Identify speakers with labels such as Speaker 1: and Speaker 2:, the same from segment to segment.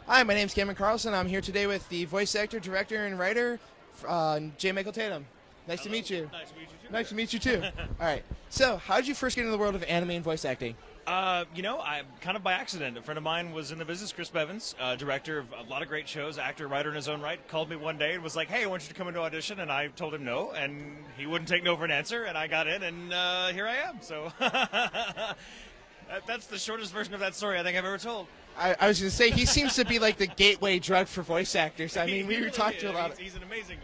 Speaker 1: Hi, my name's Cameron Carlson. I'm here today with the voice actor, director, and writer, J. Michael Tatum. Nice to meet you.
Speaker 2: Nice to meet you too.
Speaker 1: Nice to meet you too. All right. So, how did you first get into the world of anime and voice acting?
Speaker 2: I kind of by accident. A friend of mine was in the business, Chris Bevins, director of a lot of great shows, actor, writer in his own right, called me one day and was like, "Hey, I want you to come into audition," and I told him no, and he wouldn't take no for an answer, and I got in, and here I am. So that's the shortest version of that story I think I've ever told.
Speaker 1: I was going to say, he seems to be like the gateway drug for voice actors. I mean, we were talking to a lot of...
Speaker 2: He's an amazing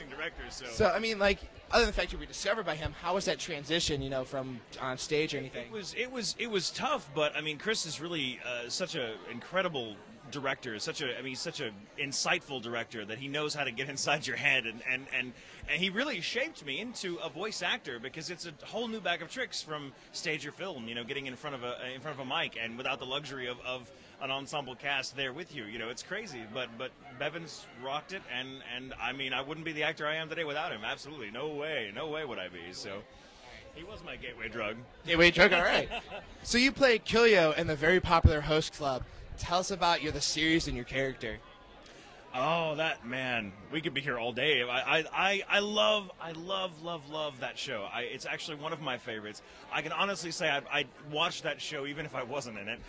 Speaker 2: director, so...
Speaker 1: So, I mean, like, other than the fact you were discovered by him, how was that transition, you know, from on stage or anything?
Speaker 2: It was tough, but, I mean, Chris is really such an incredible director, such an insightful director that he knows how to get inside your head, and he really shaped me into a voice actor, because it's a whole new bag of tricks from stage or film, you know, getting in front of a mic and without the luxury of an ensemble cast there with you. You know, it's crazy, but Bevins rocked it, and I mean, I wouldn't be the actor I am today without him. Absolutely, no way would I be. So he was my gateway drug.
Speaker 1: Gateway drug, all right. So you play Kilyo in the very popular Host Club. Tell us about the series and your character.
Speaker 2: Oh, that man, we could be here all day. I love that show. It's actually one of my favorites. I can honestly say I'd watch that show even if I wasn't in it.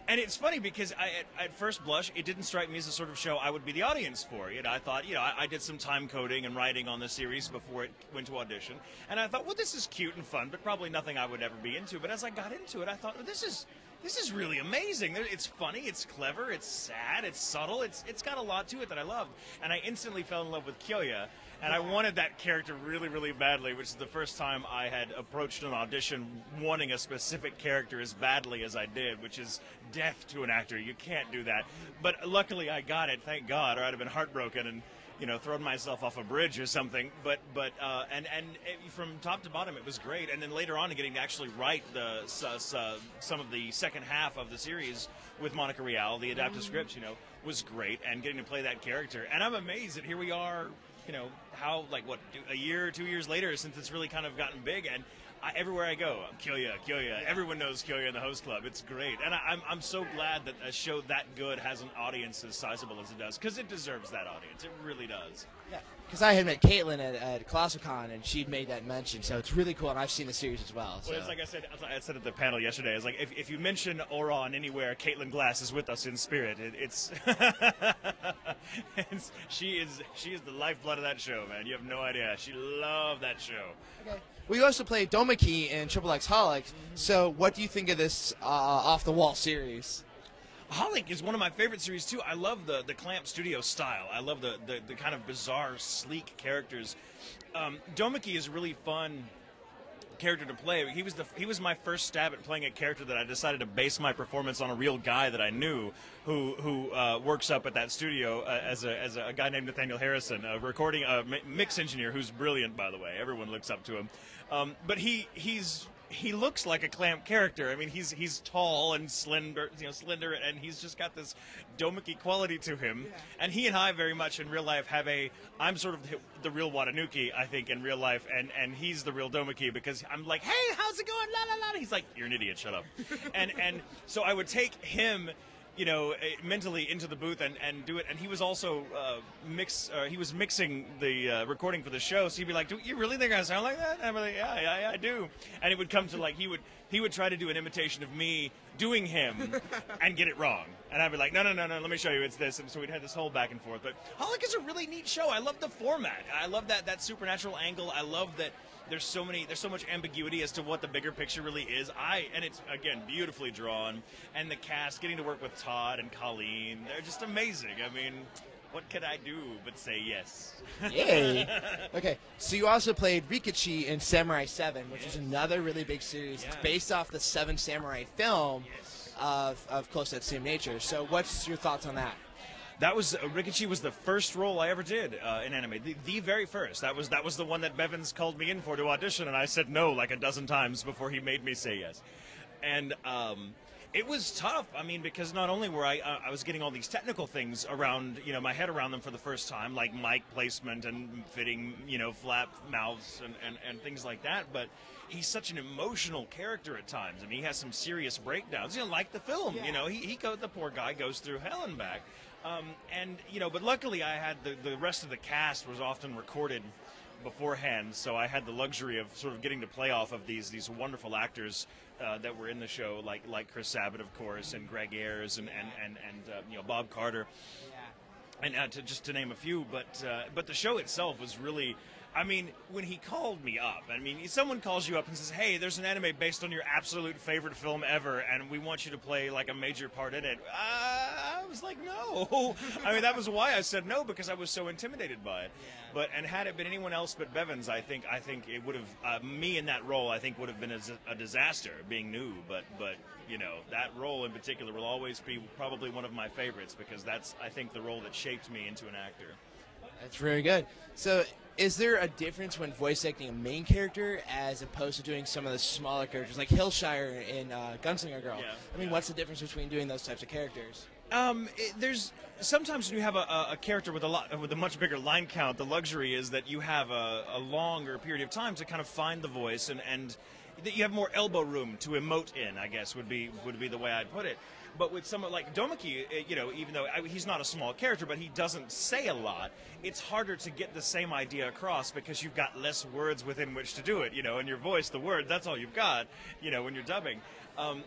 Speaker 2: And it's funny because at first blush, it didn't strike me as the sort of show I would be the audience for. You know, I thought, you know, I did some time coding and writing on the series before it went to audition, and I thought, well, this is cute and fun, but probably nothing I would ever be into. But as I got into it, I thought, well, this is really amazing. It's funny, it's clever, it's sad, it's subtle, it's got a lot to it that I loved. And I instantly fell in love with Kyoya, and I wanted that character really, really badly, which is the first time I had approached an audition wanting a specific character as badly as I did, which is death to an actor. You can't do that. But luckily I got it, thank God, or I'd have been heartbroken and, you know, thrown myself off a bridge or something. But from top to bottom, it was great. And then later on, getting to actually write some of the second half of the series with Monica Rial, the adapted scripts, you know, was great. And getting to play that character, and I'm amazed that here we are. You know, how, like, what, a year or 2 years later since it's really kind of gotten big, and everywhere I go, Kyoya. Everyone knows Kyoya in the Host Club. It's great. And I'm so glad that a show that good has an audience as sizable as it does, because it deserves that audience. It really does. Yeah.
Speaker 1: Because I had met Caitlin at Ohayocon, and she'd made that mention, so it's really cool, and I've seen the series as well. So.
Speaker 2: Well, it's like I said at the panel yesterday, it's like, if you mention Oron anywhere, Caitlin Glass is with us in spirit. She is the lifeblood of that show, man. You have no idea. She loved that show.
Speaker 1: Okay. We also play Domaki in XXXholics, so what do you think of this off-the-wall series?
Speaker 2: Holic is one of my favorite series too. I love the Clamp Studio style. I love the kind of bizarre, sleek characters. Domaki is a really fun character to play. He was my first stab at playing a character that I decided to base my performance on a real guy that I knew who works up at that studio as a guy named Nathaniel Harrison, a recording mix engineer who's brilliant, by the way. Everyone looks up to him. But he looks like a Clamp character. I mean, he's tall and slender, and he's just got this Domaki quality to him. Yeah. And he and I very much in real life I'm sort of the real Watanuki, I think, in real life, and he's the real Domaki, because I'm like, hey, how's it going? La la la. And he's like, you're an idiot, shut up. and so I would take him, you know, mentally into the booth and do it. And he was also mixing the recording for the show. So he'd be like, "Do you really think I sound like that?" And I'm like, "Yeah, I do." And it would come to, like, he would try to do an imitation of me doing him and get it wrong. And I'd be like, no, let me show you, it's this. And so we'd have this whole back and forth. But Holic is a really neat show. I love the format. I love that supernatural angle. I love that there's so much ambiguity as to what the bigger picture really is. And it's, again, beautifully drawn. And the cast, getting to work with Todd and Colleen, they're just amazing. I mean, what could I do but say yes?
Speaker 1: Yay! Okay, so you also played Rikichi in Samurai 7, which is another really big series. Yeah. It's based off the Seven Samurai film of close to that same nature. So what's your thoughts on that?
Speaker 2: That was Rikichi was the first role I ever did in anime, the very first. That was the one that Bevins called me in for to audition, and I said no like a dozen times before he made me say yes. And It was tough. I mean, because not only were I was getting all these technical things around, my head around them for the first time, like mic placement and fitting, flap mouths and things like that, but he's such an emotional character at times. I mean, he has some serious breakdowns, like the film, the poor guy goes through hell and back. But luckily I had the rest of the cast was often recorded beforehand, so I had the luxury of sort of getting to play off of these wonderful actors that were in the show, like Chris Sabat, of course, and Greg Ayers, and Bob Carter, and just to name a few. But the show itself was really. I mean, when he called me up, someone calls you up and says, hey, there's an anime based on your absolute favorite film ever, and we want you to play, like, a major part in it. I was like, no. That was why I said no, because I was so intimidated by it. And had it been anyone else but Bevins, I think it would have, me in that role, I think would have been a disaster, being new. But that role in particular will always be probably one of my favorites, because that's, I think, the role that shaped me into an actor.
Speaker 1: That's very good. So, is there a difference when voice acting a main character as opposed to doing some of the smaller characters, like Hillshire in Gunslinger Girl? What's the difference between doing those types of characters?
Speaker 2: There's sometimes when you have a character with a much bigger line count, the luxury is that you have a longer period of time to kind of find the voice, and that you have more elbow room to emote in, I guess would be the way I'd put it. But with someone like Domeki, even though he's not a small character, but he doesn't say a lot, it's harder to get the same idea across because you've got less words within which to do it. In your voice, the word, that's all you've got, when you're dubbing.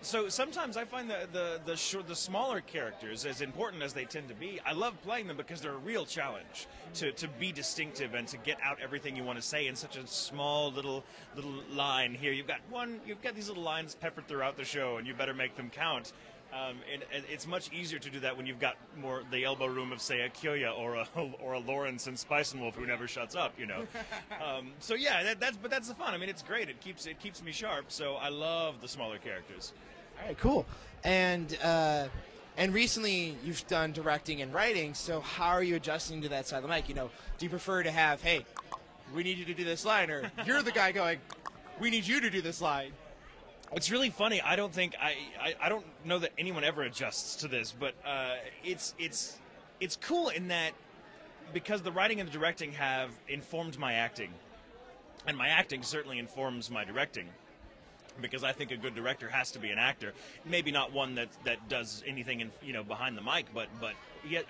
Speaker 2: So sometimes I find the smaller characters, as important as they tend to be, I love playing them because they're a real challenge to be distinctive and to get out everything you want to say in such a small little line here. You've got these little lines peppered throughout the show, and you better make them count. And it's much easier to do that when you've got more the elbow room of, say, a Kyoya or a Lawrence in Spice and Wolf who never shuts up, So yeah, that's the fun. It's great. It keeps me sharp. So I love the smaller characters.
Speaker 1: All right, cool. And recently you've done directing and writing. So how are you adjusting to that side of the mic? Do you prefer to have, hey, we need you to do this line, or you're the guy going, we need you to do this line?
Speaker 2: It's really funny. I don't think I don't know that anyone ever adjusts to this, but it's cool in that because the writing and the directing have informed my acting, and my acting certainly informs my directing. Because I think a good director has to be an actor, maybe not one that does anything in behind the mic, but yet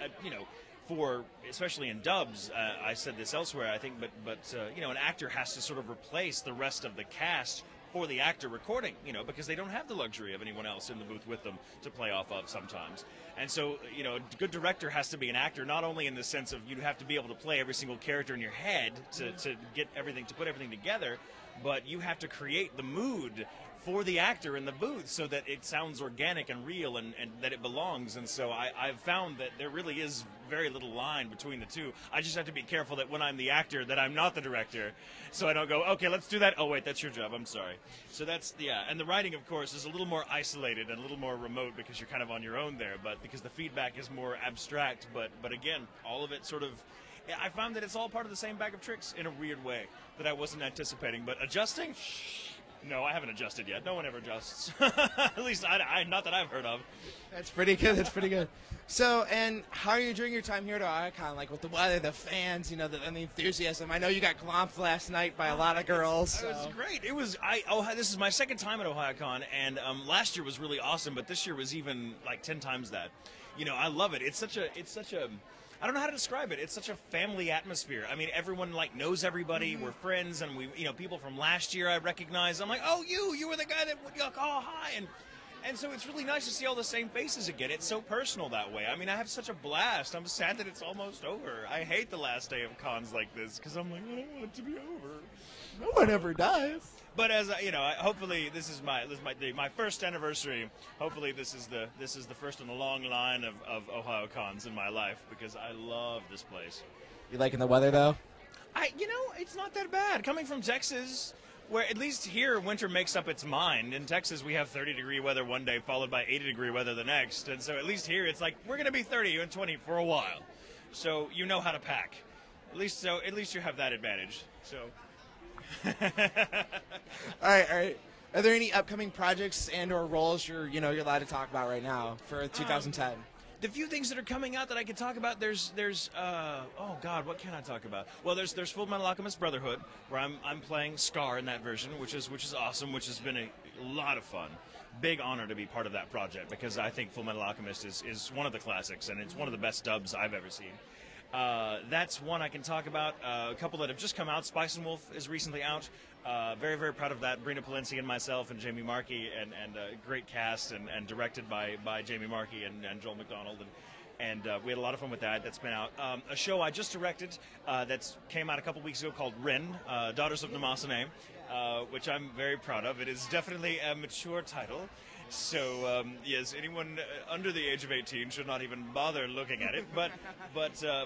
Speaker 2: for especially in dubs, I said this elsewhere, I think, but an actor has to sort of replace the rest of the cast for the actor recording, because they don't have the luxury of anyone else in the booth with them to play off of sometimes. And so, a good director has to be an actor, not only in the sense of you have to be able to play every single character in your head to get everything, to put everything together, but you have to create the mood for the actor in the booth so that it sounds organic and real and that it belongs. And so I've found that there really is very little line between the two. I just have to be careful that when I'm the actor that I'm not the director, so I don't go, okay, let's do that. Oh, wait, that's your job. I'm sorry. So that's, and the writing, of course, is a little more isolated and a little more remote because you're kind of on your own there, but because the feedback is more abstract. But again, all of it sort of, I found that it's all part of the same bag of tricks in a weird way that I wasn't anticipating. But adjusting? No, I haven't adjusted yet. No one ever adjusts. At least not that I've heard of.
Speaker 1: That's pretty good. That's pretty good. So, and how are you during your time here at Ohayocon? Like with the weather, the fans, and the enthusiasm. I know you got glomped last night by a lot of girls.
Speaker 2: It was great. It was. This is my second time at Ohayocon, and last year was really awesome, but this year was even like 10 times that. I love it. It's such a. I don't know how to describe it. It's such a family atmosphere. Everyone knows everybody. Mm-hmm. We're friends, and we, people from last year I recognize. I'm like, oh, you were the guy that would oh hi, and so it's really nice to see all the same faces again. It's so personal that way. I have such a blast. I'm sad that it's almost over. I hate the last day of cons like this because I'm like, I don't want it to be over.
Speaker 1: No one ever does.
Speaker 2: But as hopefully this is my first anniversary. Hopefully this is the first in a long line of Ohayocons in my life because I love this place.
Speaker 1: You liking the weather though?
Speaker 2: It's not that bad. Coming from Texas, where at least here winter makes up its mind. In Texas we have 30-degree weather one day followed by 80-degree weather the next, and so at least here it's like we're going to be 30 and 20 for a while. So you know how to pack. At least you have that advantage. So.
Speaker 1: All right. Are there any upcoming projects and/or roles you're allowed to talk about right now for 2010?
Speaker 2: The few things that are coming out that I can talk about, there's oh God, what can I talk about? Well, there's Full Metal Alchemist Brotherhood, where I'm playing Scar in that version, which is awesome, which has been a lot of fun. Big honor to be part of that project, because I think Full Metal Alchemist is one of the classics, and it's one of the best dubs I've ever seen. That's one I can talk about. A couple that have just come out. Spice and Wolf is recently out. Very, very proud of that. Brina Polinsky and myself and Jamie Markey, and a great cast, and directed by Jamie Markey and Joel McDonald. And we had a lot of fun with that. That's been out. A show I just directed that came out a couple weeks ago called Rin, Daughters of Namasane, which I'm very proud of. It is definitely a mature title. So, yes, anyone under the age of 18 should not even bother looking at it. But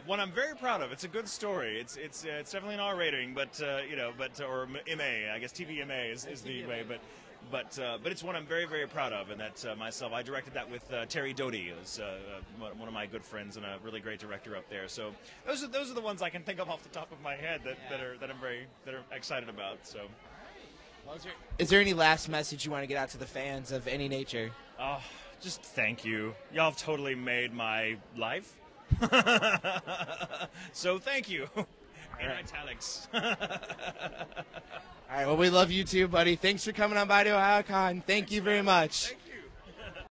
Speaker 2: one I'm very proud of. It's a good story. It's definitely an R rating, or MA. I guess TV MA is the way. But it's one I'm very, very proud of, and that's myself. I directed that with Terry Doty, who's one of my good friends and a really great director up there. So those are the ones I can think of off the top of my head that I'm excited about. So.
Speaker 1: Is there any last message you want to get out to the fans of any nature?
Speaker 2: Oh, just thank you. Y'all have totally made my life. So thank you. In italics.
Speaker 1: All right, well, we love you too, buddy. Thanks for coming on by to Ohayocon. Thank you very much.